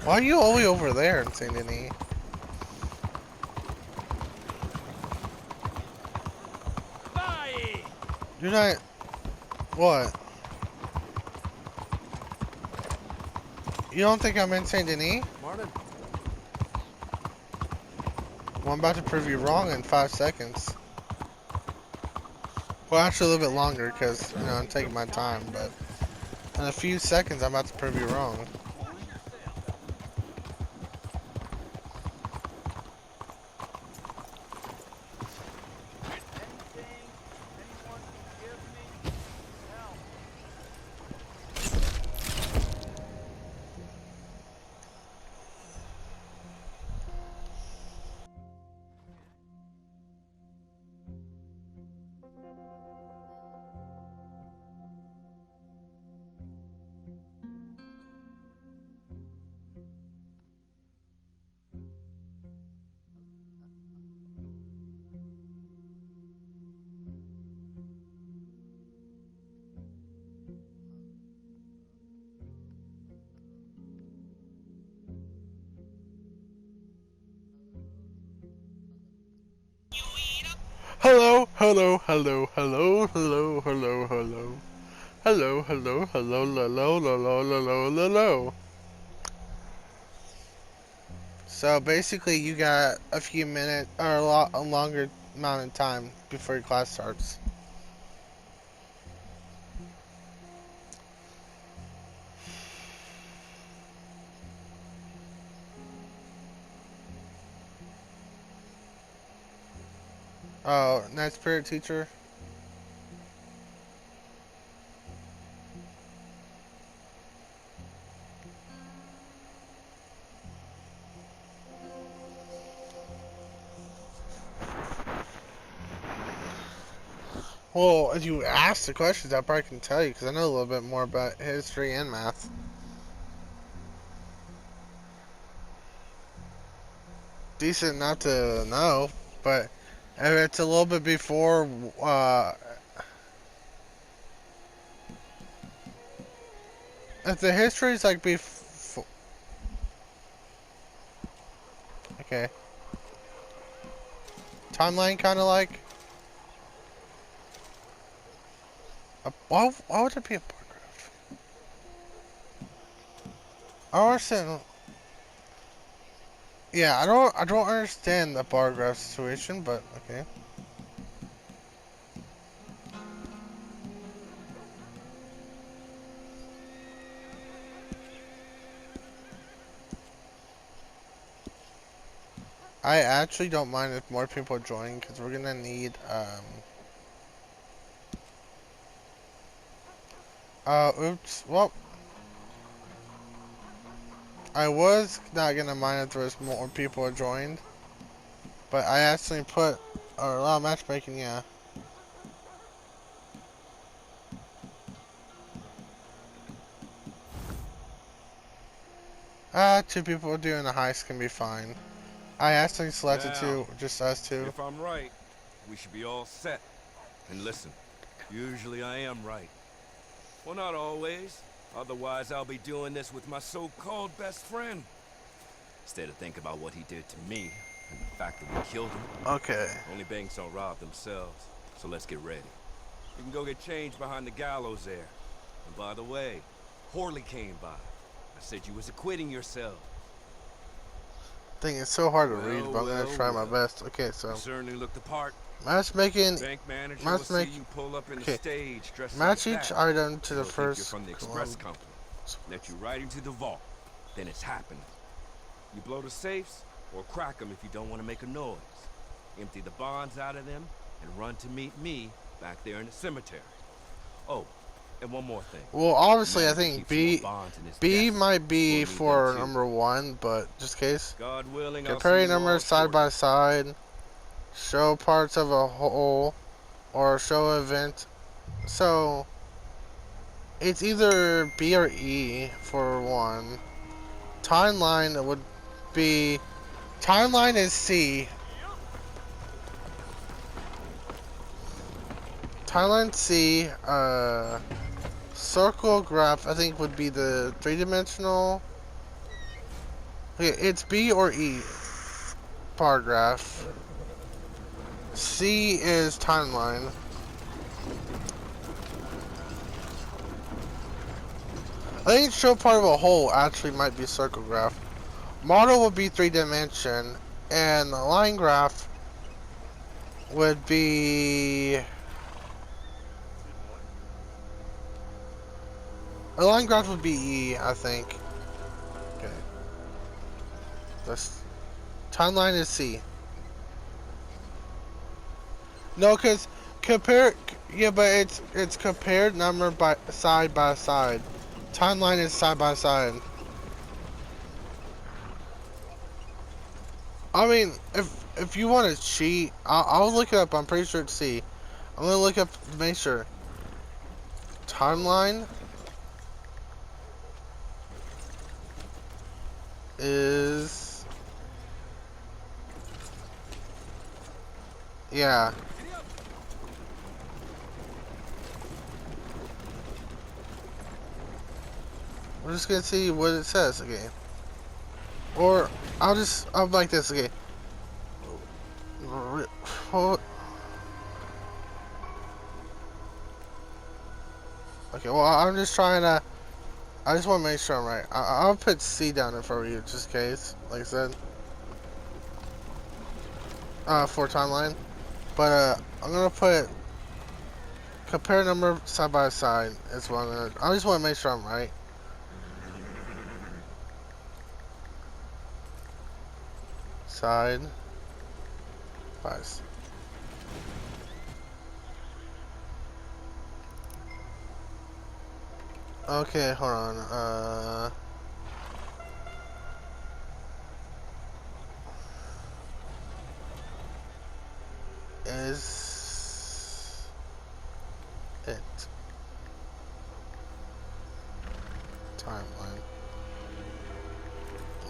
Why are you all the way over there in Saint Denis? You're not. What? You don't think I'm in Saint Denis? Morning. Well, I'm about to prove you wrong in 5 seconds. Well, actually a little bit longer because, you know, I'm taking my time, but in a few seconds I'm about to prove you wrong. Hello, hello, hello, hello, hello, hello, hello. Hello, hello, hello, hello, hello, hello, hello. So basically you got a few minutes, or a longer amount of time before your class starts. Oh, Night Spirit teacher? Well, if you ask the questions, I probably can tell you because I know a little bit more about history and math. Decent not to know, but if it's a little bit before, if the history's like before, okay, timeline kind of like, why would it be a bar graph? I don't understand. Yeah, I don't understand the bar graph situation, but okay. I actually don't mind if more people join because we're gonna need oops. Well, I was not gonna mind if there was more people joined, but I actually put or allow matchmaking. Yeah. Two people doing a heist can be fine. I actually selected Now, two, just us two. if I'm right, we should be all set. And listen, usually I am right. Well, not always. Otherwise, I'll be doing this with my so-called best friend. Instead of thinking about what he did to me, and the fact that we killed him. Okay. Only banks don't rob themselves, so let's get ready. You can go get changed behind the gallows there. And by the way, Horley came by. I said you was acquitting yourself. Thing is so hard to Well, read, but I'm gonna try my best. Okay, You so certainly looked the part. matchmaking. Bank manager will see Matchmaking. you pull up in the Okay. stage dressed Match like each that. item to the He'll think you're first from the express column. company. Let you right into the vault. Then it's happening. You blow the safes or crack them if you don't want to make a noise. Empty the bonds out of them and run to meet me back there in the cemetery. Oh, and one more thing. Well, obviously, I Manager think keeps more bonds in his B desk. might be We'll need for them too. number one, but just in case. God willing, I'll see Comparing you all numbers side shortly. by side. Show parts of a whole, or show event. So it's either B or E for one. Timeline would be. Timeline is C. Timeline C. Circle graph I think would be the three-dimensional. Okay, it's B or E. Bar graph. C is timeline. I think show part of a whole actually might be circle graph. Model would be 3-dimension, and the line graph would be... A line graph would be E, I think. Okay. This timeline is C. No, cause compare, yeah, but it's compared number by side by side. Timeline is side by side. I mean, if you want to cheat, I'll look it up. I'm pretty sure it's C. I'm gonna look up to make sure. Timeline is, yeah. We're just gonna see what it says again. Or I'll like this again. Okay, well I'm just trying to. I just want to make sure I'm right. I'll put C down there for you, just in case. Like I said, for timeline. But I'm gonna put compare number side by side. Is what I'm gonna. I just want to make sure I'm right. Side by side. Okay, hold on. Is it timeline?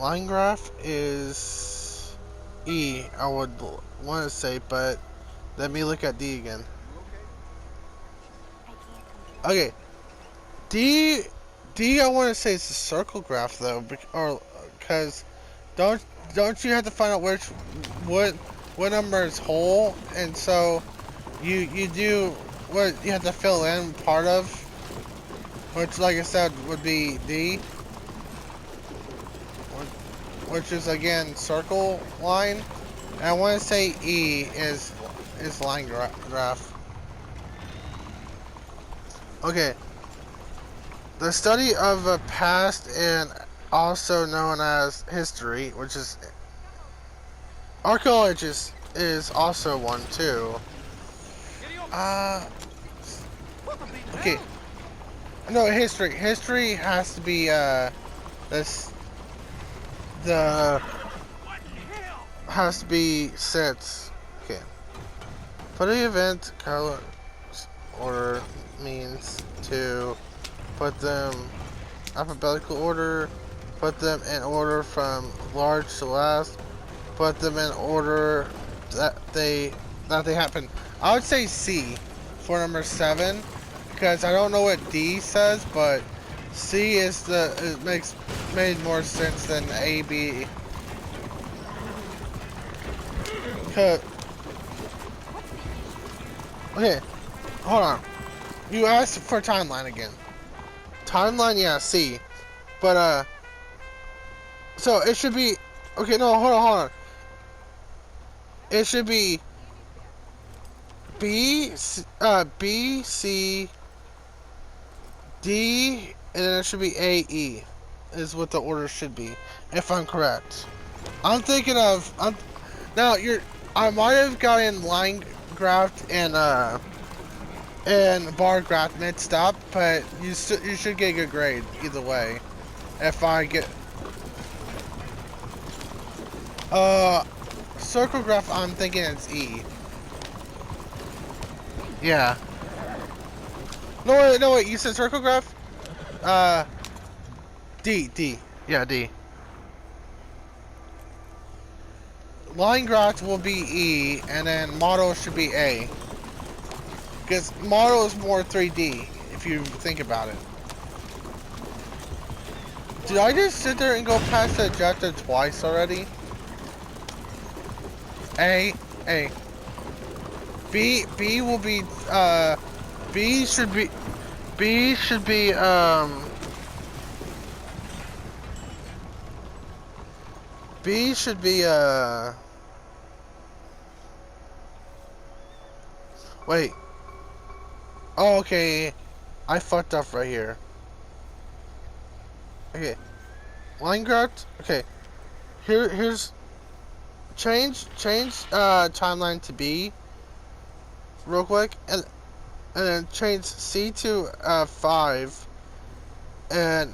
Line graph is E, I would want to say, but let me look at D again. Okay, D I want to say it's a circle graph though, or because don't you have to find out what number is whole, and so you do what you have to fill in part of, which like I said would be D, which is again circle line. And I want to say E is line graph. Okay. The study of the past and also known as history, which is archaeology is also one too. Okay. No, history. History has to be this the has to be sets. Okay. Put the event color order means to put them alphabetical order, put them in order from large to last, put them in order that they happen. I would say C for number 7 because I don't know what D says, but C is made more sense than A, B. Okay, hold on. You asked for timeline again. Timeline, yeah, C. But, so it should be, okay, no, hold on. It should be B, C, D, and then it should be A, E, is what the order should be, if I'm correct. I'm thinking of, I might have gotten line graph and bar graph mixed up, but you should get a good grade either way. If I get circle graph, I'm thinking it's E. Yeah. No wait, you said circle graph? D. Yeah, D. Line graph will be E, and then model should be A. Because model is more 3D, if you think about it. Did I just sit there and go past the objective twice already? A. B will be, B should be, B should be, B should be, wait. Oh, okay. I fucked up right here. Okay. Minecraft? Okay. Here's, change, timeline to B, real quick, and then change C to, 5, and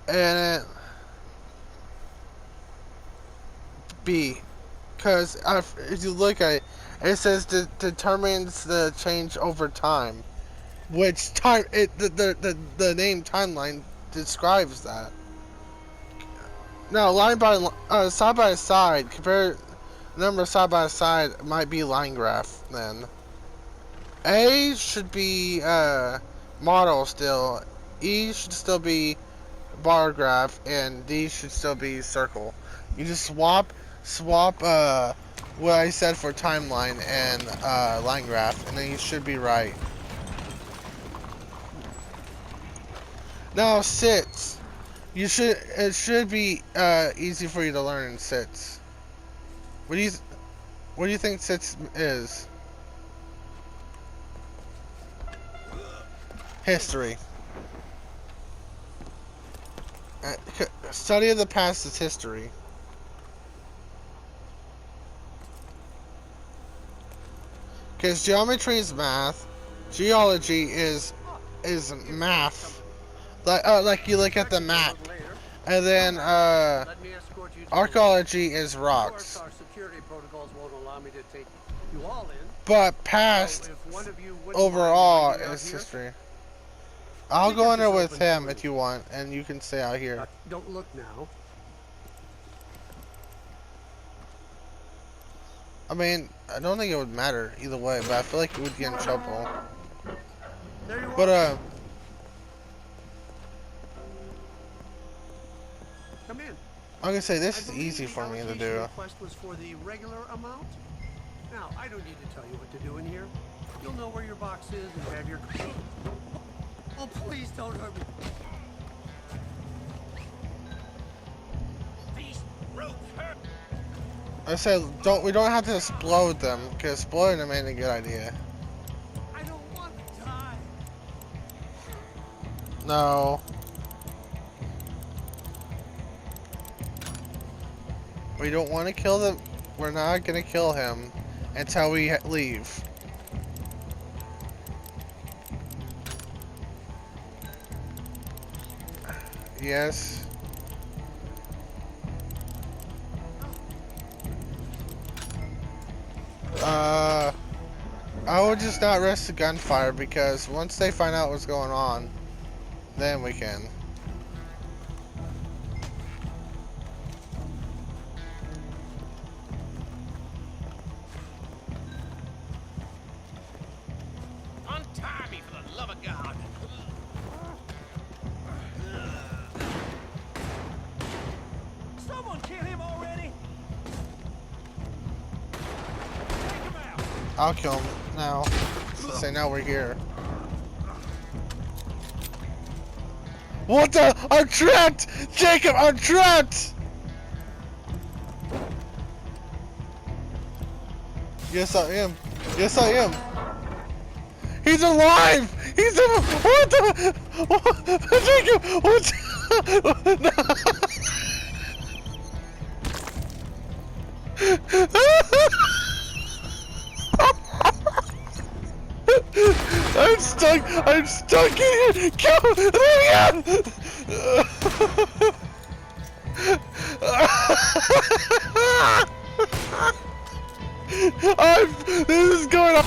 then B. Because if you look at it, it says determines the change over time, which the name timeline describes that. Now, side by side, compare number side by side might be line graph then. A should be model still, E should still be bar graph, and D should still be circle. You just swap what I said for timeline and line graph, and then you should be right. Now sits. It should be easy for you to learn in sits. What do you think sits is? History. Study of the past is history. Because geometry is math, geology is math. Like you look at the map, and then archaeology is rocks. But past overall is history. I'll go in there with him if you want, and you can stay out here. Don't look now. I mean, I don't think it would matter either way, but I feel like it would get in trouble. But come in. I'm gonna say this is easy for me to do. Request was for the regular amount. Now, I don't need to tell you what to do in here. You'll know where your box is and have your. Oh, please don't hurt me. These ropes hurt. I said we don't have to explode them, because exploding them ain't a good idea. I don't want to die. No. We don't want to kill them. We're not gonna kill him until we leave. Yes. I would just not risk the gunfire, because once they find out what's going on, then we can. Untie me, for the love of God. Someone kill him already. Take him out. I'll kill him now. Say now we're here. What the? I'm trapped! Jacob, I'm trapped! Yes, I am. Yes, I am. He's alive! He's alive! What the? What? Jacob! What? I'm stuck! I'm stuck in here! Kill me again! This is going on.